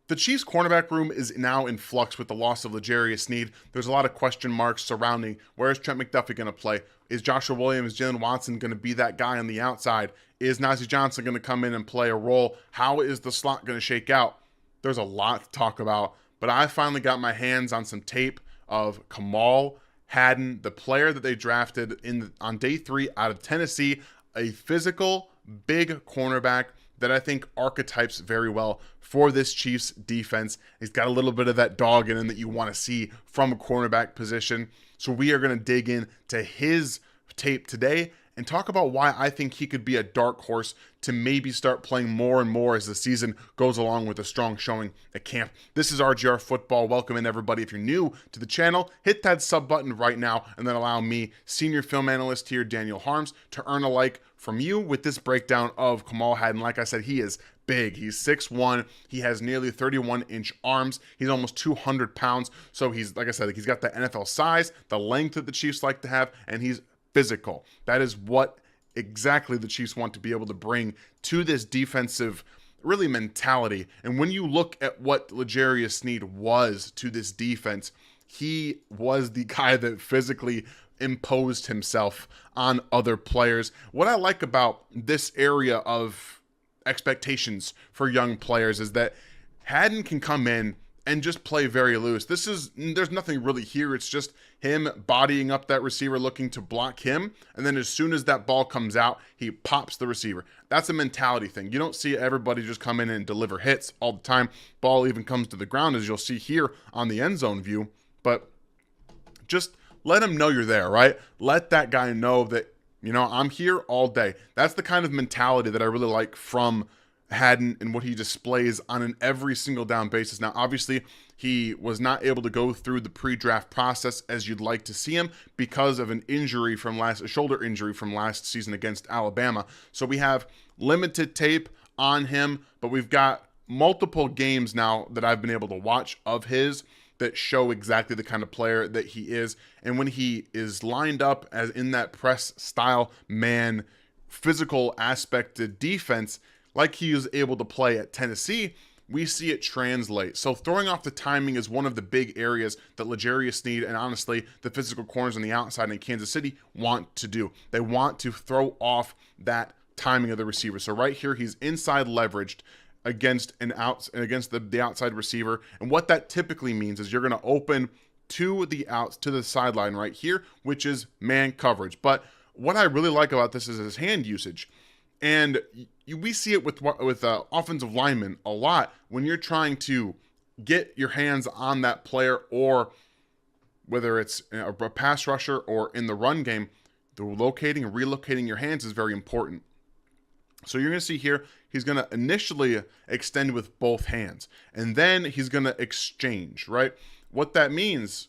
The Chiefs cornerback room is now in flux with the loss of L'Jarius Sneed. There's a lot of question marks surrounding where is Trent McDuffie going to play? Is Joshua Williams, Jalen Watson going to be that guy on the outside? Is Najee Johnson going to come in and play a role? How is the slot going to shake out? There's a lot to talk about, but I finally got my hands on some tape of Kamal Hadden, the player that they drafted on day 3 out of Tennessee, a physical, big cornerback that I think archetypes very well for this Chiefs defense. He's got a little bit of that dog in him that you want to see from a cornerback position. So we are going to dig into his tape today and talk about why I think he could be a dark horse to maybe start playing more and more as the season goes along with a strong showing at camp. This is RGR Football. Welcome in, everybody. If you're new to the channel, hit that sub button right now and then allow me, senior film analyst here, Daniel Harms, to earn a like from you with this breakdown of Kamal Hadden. Like I said, he is big. He's 6'1". He has nearly 31-inch arms. He's almost 200 pounds. So he's, like I said, he's got the NFL size, the length that the Chiefs like to have, and he's physical. That is what exactly the Chiefs want to be able to bring to this defensive really mentality. And when you look at what L'Jarius Sneed was to this defense, he was the guy that physically imposed himself on other players. What I like about this area of expectations for young players is that Hadden can come in and just play very loose. There's nothing really here. It's just him bodying up that receiver, looking to block him. And then as soon as that ball comes out, he pops the receiver. That's a mentality thing. You don't see everybody just come in and deliver hits all the time. Ball even comes to the ground, as you'll see here on the end zone view. But just let him know you're there, right? Let that guy know that, I'm here all day. That's the kind of mentality that I really like from Hadden and what he displays on an every single down basis. Now, obviously, he was not able to go through the pre-draft process as you'd like to see him because of a shoulder injury from last season against Alabama. So we have limited tape on him, but we've got multiple games now that I've been able to watch of his that show exactly the kind of player that he is. And when he is lined up as in that press style man, physical aspected defense, like he was able to play at Tennessee, we see it translate. So throwing off the timing is one of the big areas that L'Jarius Sneed and honestly the physical corners on the outside in Kansas City want to do. They want to throw off that timing of the receiver. So right here, he's inside leveraged against the outside receiver. And what that typically means is you're going to open to the sideline right here, which is man coverage. But what I really like about this is his hand usage. And we see it with offensive linemen a lot when you're trying to get your hands on that player, or whether it's a pass rusher or in the run game, the locating and relocating your hands is very important. So you're going to see here, he's going to initially extend with both hands, and then he's going to exchange, right? What that means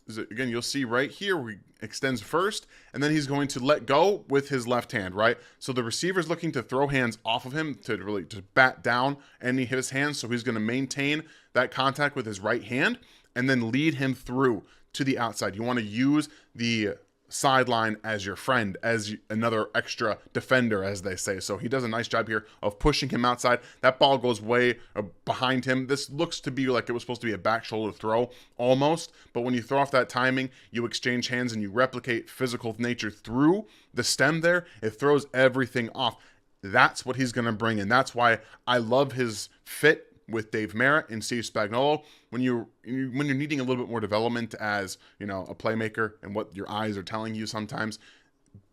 is, again, you'll see right here where he extends first, and then he's going to let go with his left hand, right? So the receiver's looking to throw hands off of him to bat down any of his hands. So he's going to maintain that contact with his right hand and then lead him through to the outside. You want to use the sideline as your friend, as another extra defender, as they say. So he does a nice job here of pushing him outside. That ball goes way behind him. This looks to be like it was supposed to be a back shoulder throw almost, but when you throw off that timing, you exchange hands and you replicate physical nature through the stem there. It throws everything off. That's what he's going to bring, and that's why I love his fit with Dave Merritt and Steve Spagnuolo. When you're needing a little bit more development as a playmaker and what your eyes are telling you, sometimes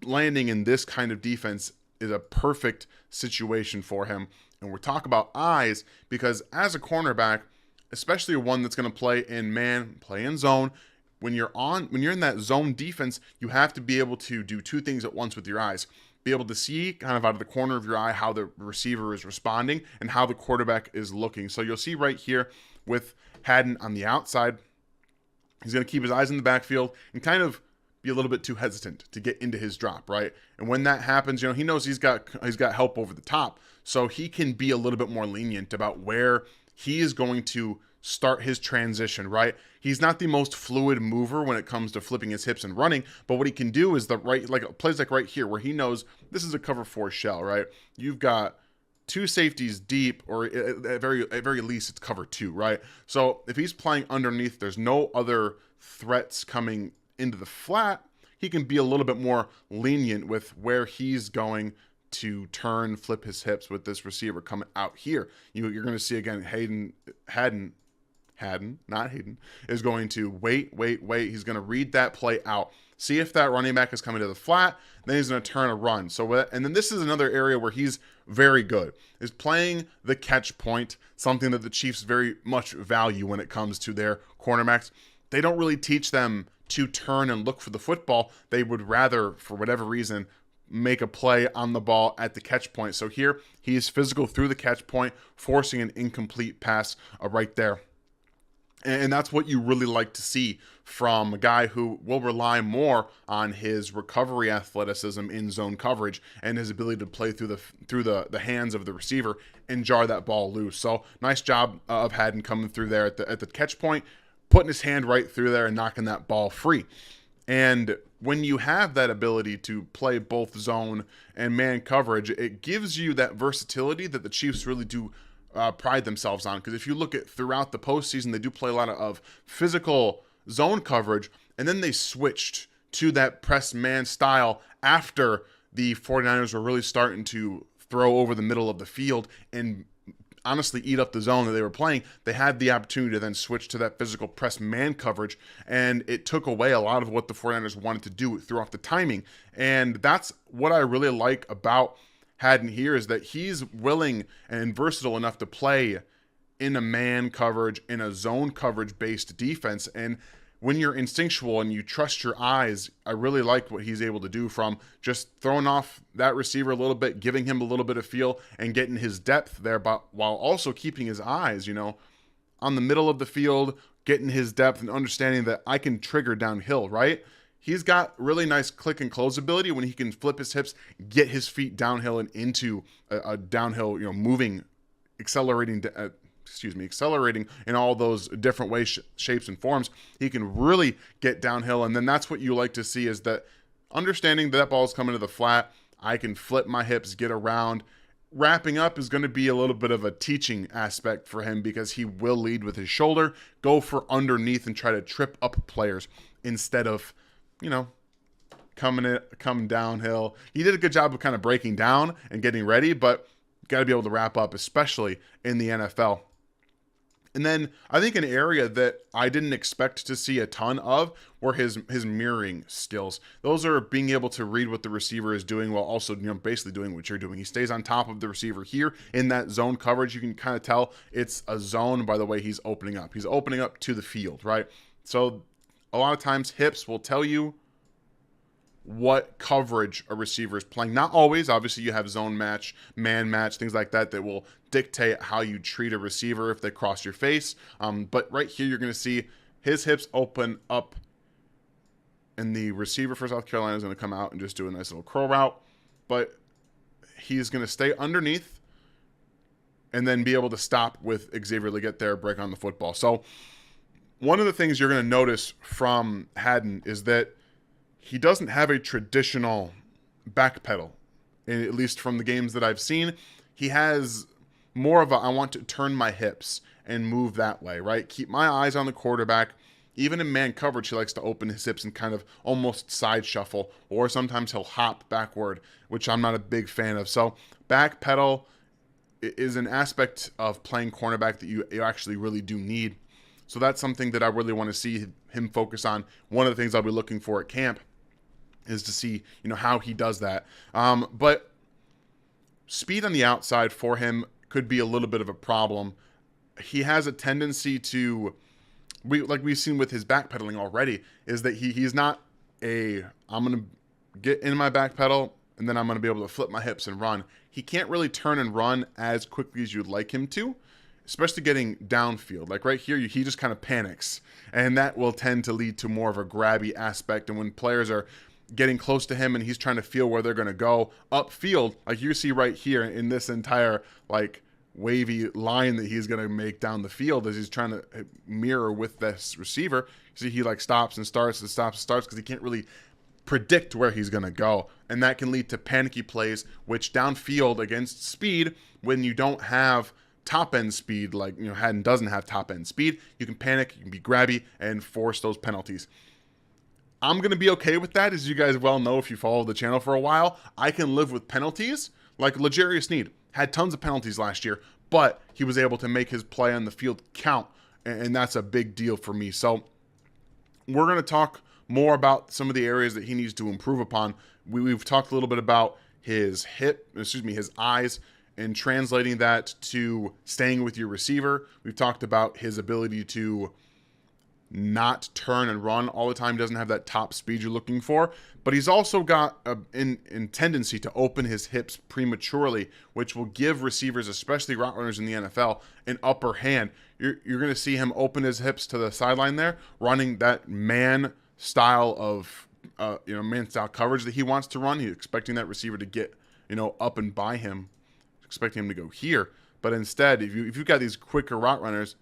landing in this kind of defense is a perfect situation for him. And we're talking about eyes because as a cornerback, especially one that's going to play in man, play in zone, when you're in that zone defense, you have to be able to do two things at once with your eyes. Be able to see kind of out of the corner of your eye how the receiver is responding and how the quarterback is looking. So you'll see right here with Hadden on the outside, he's going to keep his eyes in the backfield and kind of be a little bit too hesitant to get into his drop, right? And when that happens, he knows he's got help over the top, so he can be a little bit more lenient about where he is going to start his transition, right? He's not the most fluid mover when it comes to flipping his hips and running, but what he can do is plays like right here where he knows this is a cover 4 shell, right? You've got two safeties deep, or at very least it's cover two, right? So if he's playing underneath, there's no other threats coming into the flat, he can be a little bit more lenient with where he's going to turn, flip his hips with this receiver coming out here. You're going to see again, Hadden, not Hayden, is going to wait. He's going to read that play out. See if that running back is coming to the flat. Then he's going to turn a run. And then this is another area where he's very good, is playing the catch point, something that the Chiefs very much value when it comes to their cornerbacks. They don't really teach them to turn and look for the football. They would rather, for whatever reason, make a play on the ball at the catch point. So here, he's physical through the catch point, forcing an incomplete pass right there. And that's what you really like to see from a guy who will rely more on his recovery athleticism in zone coverage and his ability to play through the hands of the receiver and jar that ball loose. So nice job of Hadden coming through there at the catch point, putting his hand right through there and knocking that ball free. And when you have that ability to play both zone and man coverage, it gives you that versatility that the Chiefs really do pride themselves on. Because if you look at throughout the postseason, they do play a lot of physical zone coverage, and then they switched to that press man style after the 49ers were really starting to throw over the middle of the field and honestly eat up the zone that they were playing. They had the opportunity to then switch to that physical press man coverage, and it took away a lot of what the 49ers wanted to do, threw off the timing. And that's what I really like about Hadden here, is that he's willing and versatile enough to play in a man coverage, in a zone coverage based defense. And when you're instinctual and you trust your eyes, I really like what he's able to do, from just throwing off that receiver a little bit, giving him a little bit of feel and getting his depth there, but while also keeping his eyes, on the middle of the field, getting his depth and understanding that I can trigger downhill, right? He's got really nice click and close ability when he can flip his hips, get his feet downhill and into a downhill, moving, accelerating in all those different ways, shapes, and forms. He can really get downhill, and then that's what you like to see, is that understanding that ball is coming to the flat, I can flip my hips, get around. Wrapping up is going to be a little bit of a teaching aspect for him, because he will lead with his shoulder, go for underneath, and try to trip up players instead of coming downhill. He did a good job of kind of breaking down and getting ready, but got to be able to wrap up, especially in the NFL. And then I think an area that I didn't expect to see a ton of were his mirroring skills. Those are being able to read what the receiver is doing while also, basically doing what you're doing. He stays on top of the receiver here in that zone coverage. You can kind of tell it's a zone by the way he's opening up. He's opening up to the field, right? So a lot of times hips will tell you what coverage a receiver is playing. Not always. Obviously, you have zone match, man match, things like that will dictate how you treat a receiver if they cross your face. But right here, you're going to see his hips open up, and the receiver for South Carolina is going to come out and just do a nice little curl route. But he's going to stay underneath and then be able to stop with Xavier to get there, break on the football. So one of the things you're going to notice from Hadden is that he doesn't have a traditional back pedal, at least from the games that I've seen. He has more of a, I want to turn my hips and move that way, right? Keep my eyes on the quarterback. Even in man coverage, he likes to open his hips and kind of almost side shuffle, or sometimes he'll hop backward, which I'm not a big fan of. So back pedal is an aspect of playing cornerback that you actually really do need. So that's something that I really want to see him focus on. One of the things I'll be looking for at camp is to see, how he does that. But speed on the outside for him could be a little bit of a problem. He has a tendency to, like we've seen with his backpedaling already, is that he's not I'm going to get in my back pedal and then I'm going to be able to flip my hips and run. He can't really turn and run as quickly as you'd like him to, especially getting downfield. Like right here, he just kind of panics, and that will tend to lead to more of a grabby aspect. And when players are getting close to him and he's trying to feel where they're going to go upfield, like you see right here in this entire wavy line that he's going to make down the field as he's trying to mirror with this receiver. You see he stops and starts and stops and starts because he can't really predict where he's going to go. And that can lead to panicky plays, which downfield against speed, when you don't have top end speed, like, Hadden doesn't have top end speed, you can panic, you can be grabby and force those penalties. I'm going to be okay with that. As you guys well know, if you follow the channel for a while, I can live with penalties. Like L'Jarius Sneed had tons of penalties last year, but he was able to make his play on the field count. And that's a big deal for me. So we're going to talk more about some of the areas that he needs to improve upon. We've talked a little bit about his his eyes, and translating that to staying with your receiver. We've talked about his ability to not turn and run all the time, doesn't have that top speed you're looking for, but he's also got a tendency to open his hips prematurely, which will give receivers, especially route runners in the NFL, an upper hand. You're going to see him open his hips to the sideline there, running that man style of man style coverage that he wants to run. He's expecting that receiver to get up and by him, expecting him to go here. But instead, if you've got these quicker route runners,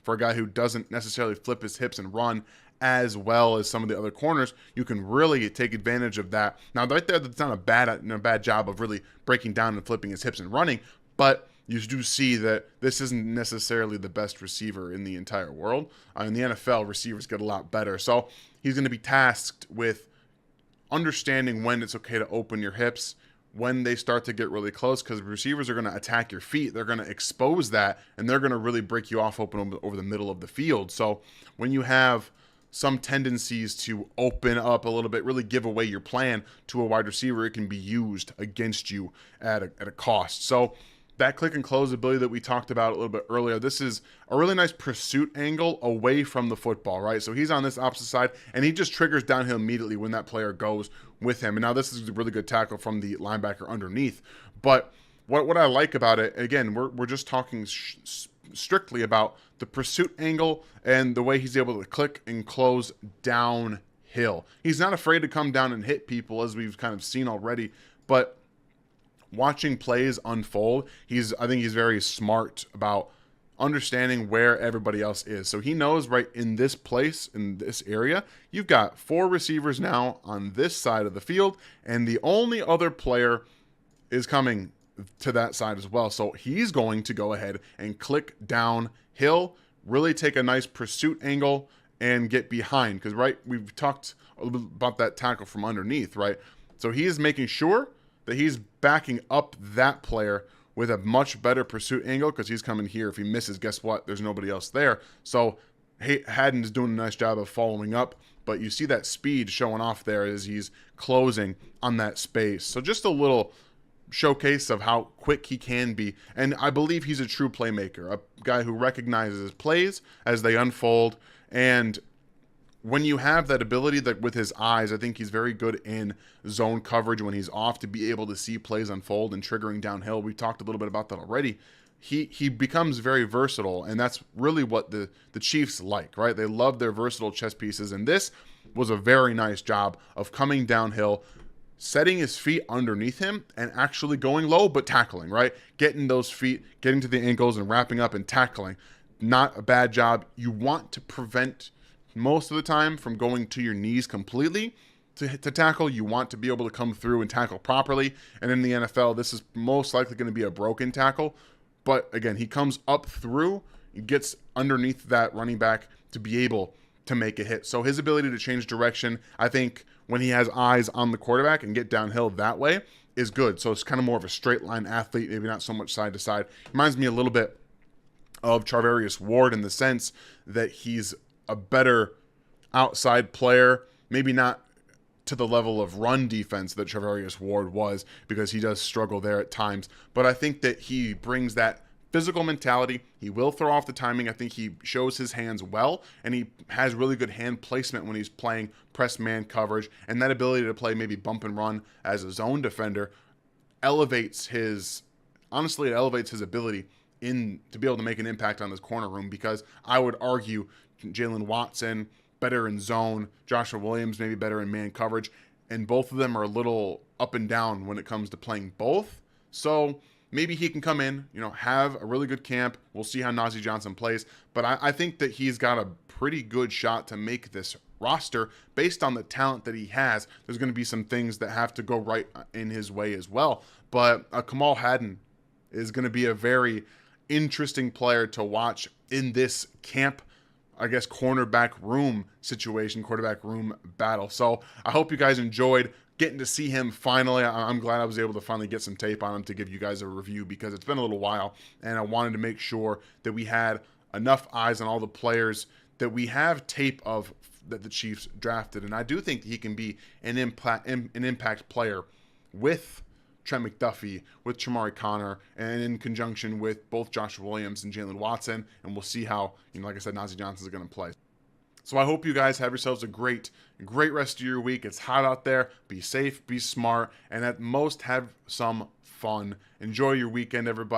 for a guy who doesn't necessarily flip his hips and run as well as some of the other corners, you can really take advantage of that. Now, right there, that's not a bad job of really breaking down and flipping his hips and running, but you do see that this isn't necessarily the best receiver in the entire world. In the NFL, receivers get a lot better. So he's going to be tasked with understanding when it's okay to open your hips, when they start to get really close, because receivers are going to attack your feet. They're going to expose that, and they're going to really break you off open over the middle of the field. So when you have some tendencies to open up a little bit, really give away your plan to a wide receiver, it can be used against you at a cost. So that click and close ability that we talked about a little bit earlier, this is a really nice pursuit angle away from the football, right? So he's on this opposite side, and he just triggers downhill immediately when that player goes with him. And now this is a really good tackle from the linebacker underneath. But what I like about it, again, we're just talking strictly about the pursuit angle and the way he's able to click and close downhill. He's not afraid to come down and hit people, as we've kind of seen already, but watching plays unfold, I think he's very smart about understanding where everybody else is. So he knows right in this place, in this area, you've got 4 receivers now on this side of the field, and the only other player is coming to that side as well. So he's going to go ahead and click downhill, really take a nice pursuit angle and get behind. Because, right, we've talked a little bit about that tackle from underneath, right? So he is making sure that he's backing up that player with a much better pursuit angle, because he's coming here. If he misses, guess what? There's nobody else there. So Hadden is doing a nice job of following up, but you see that speed showing off there as he's closing on that space. So just a little showcase of how quick he can be. And I believe he's a true playmaker, a guy who recognizes plays as they unfold. And when you have that ability that with his eyes, I think he's very good in zone coverage when he's off, to be able to see plays unfold and triggering downhill. We talked a little bit about that already. He becomes very versatile, and that's really what the Chiefs like, right? They love their versatile chess pieces, and this was a very nice job of coming downhill, setting his feet underneath him, and actually going low but tackling, right? Getting those feet, getting to the ankles and wrapping up and tackling. Not a bad job. You want to prevent most of the time from going to your knees completely to tackle. You want to be able to come through and tackle properly. And in the NFL, this is most likely going to be a broken tackle. But again, he comes up through, he gets underneath that running back to be able to make a hit. So his ability to change direction, I think when he has eyes on the quarterback and get downhill that way, is good. So it's kind of more of a straight line athlete, maybe not so much side to side. Reminds me a little bit of Charvarius Ward in the sense that he's a better outside player, maybe not to the level of run defense that Charvarius Ward was, because he does struggle there at times. But I think that he brings that physical mentality. He will throw off the timing. I think he shows his hands well, and he has really good hand placement when he's playing press man coverage. And that ability to play maybe bump and run as a zone defender elevates his ability to be able to make an impact on this corner room, because I would argue Jalen Watson better in zone, Joshua Williams maybe better in man coverage, and both of them are a little up and down when it comes to playing both. So maybe he can come in, have a really good camp. We'll see how Najee Johnson plays, but I think that he's got a pretty good shot to make this roster based on the talent that he has. There's going to be some things that have to go right in his way as well. But Kamal Hadden is going to be a very interesting player to watch in this camp, I guess, cornerback room situation, quarterback room battle. So I hope you guys enjoyed getting to see him finally. I'm glad I was able to finally get some tape on him to give you guys a review, because it's been a little while and I wanted to make sure that we had enough eyes on all the players that we have tape of that the Chiefs drafted. And I do think that he can be an impact player with Trent McDuffie, with Chamari Connor, and in conjunction with both Josh Williams and Jalen Watson. And we'll see how, like I said, Nazeeh Johnson is going to play. So I hope you guys have yourselves a great rest of your week. It's hot out there. Be safe, be smart, and at most have some fun. Enjoy your weekend, everybody.